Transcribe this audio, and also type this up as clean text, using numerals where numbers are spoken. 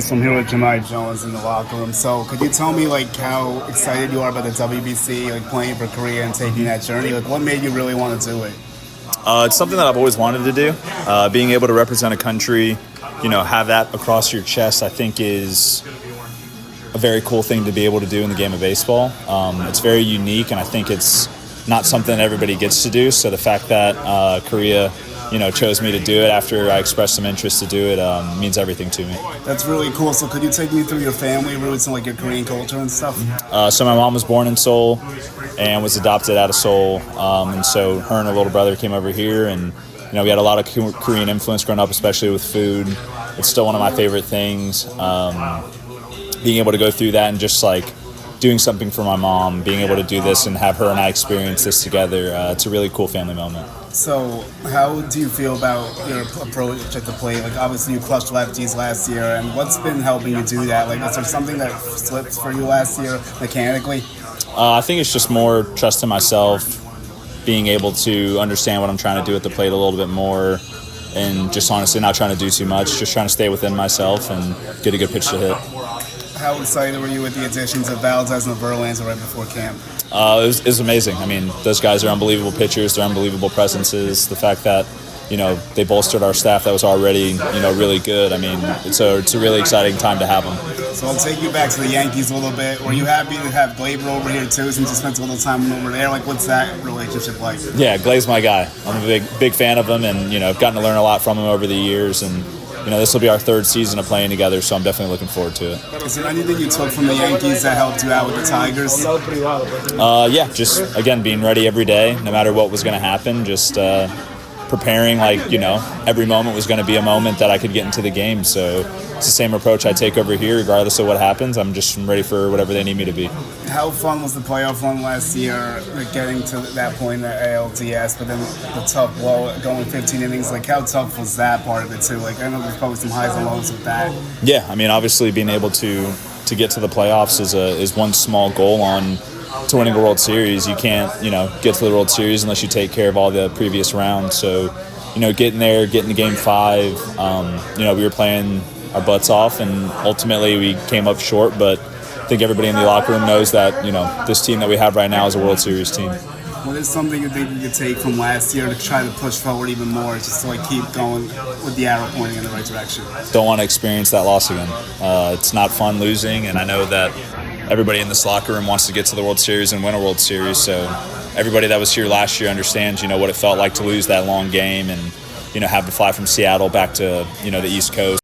So I'm here with Jahmai Jones in the locker room. So could you tell me like how excited you are about the WBC, like playing for Korea and taking that journey? Like what made you really want to do it? It's something that I've always wanted to do. Being able to represent a country, have that across your chest, I think is a very cool thing to be able to do in the game of baseball. It's very unique, and I think it's not something that everybody gets to do. So the fact that Korea, chose me to do it after I expressed some interest to do it means everything to me. That's really cool. So could you take me through your family roots and like your Korean culture and stuff? So my mom was born in Seoul and was adopted out of Seoul, and so her and her little brother came over here, and we had a lot of Korean influence growing up, especially with food. It's still one of my favorite things. Being able to go through that and just like doing something for my mom, being able to do this and have her and I experience this together, it's a really cool family moment. So how do you feel about your approach at the plate? Like obviously you crushed lefties last year, and what's been helping you do that? Like is there something that slipped for you last year mechanically? I think it's just more trust in myself, being able to understand what I'm trying to do at the plate a little bit more, and just honestly not trying to do too much, just trying to stay within myself and get a good pitch to hit. How excited were you with the additions of Valdez and Verlander right before camp? It was amazing. I mean, those guys are unbelievable pitchers. They're unbelievable presences. The fact that, they bolstered our staff that was already, really good. I mean, it's a really exciting time to have them. So I'll take you back to the Yankees a little bit. Were you happy to have Glaber over here too, since you spent a little time over there? Like, what's that relationship like? Yeah, Glaber's my guy. I'm a big fan of him, and, I've gotten to learn a lot from him over the years, and this will be our third season of playing together, so I'm definitely looking forward to it. Is there anything you took from the Yankees that helped you out with the Tigers? Yeah, just, again, being ready every day, no matter what was going to happen, just preparing every moment was going to be a moment that I could get into the game. So it's the same approach I take over here, regardless of what happens. I'm just ready for whatever they need me to be. How fun was the playoff run last year, like getting to that point in the ALDS, but then the tough blow, going 15 innings? Like, how tough was that part of it too? Like, I know there's probably some highs and lows with that. Yeah, I mean, obviously being able to get to the playoffs is one small goal to winning a World Series. You can't, get to the World Series unless you take care of all the previous rounds. So, getting there, getting to Game 5, we were playing our butts off, and ultimately we came up short. But I think everybody in the locker room knows that, this team that we have right now is a World Series team. What is something you think you could take from last year to try to push forward even more, just to like keep going with the arrow pointing in the right direction? Don't want to experience that loss again. It's not fun losing, and I know that everybody in this locker room wants to get to the World Series and win a World Series. So everybody that was here last year understands, what it felt like to lose that long game and, have to fly from Seattle back to, the East Coast.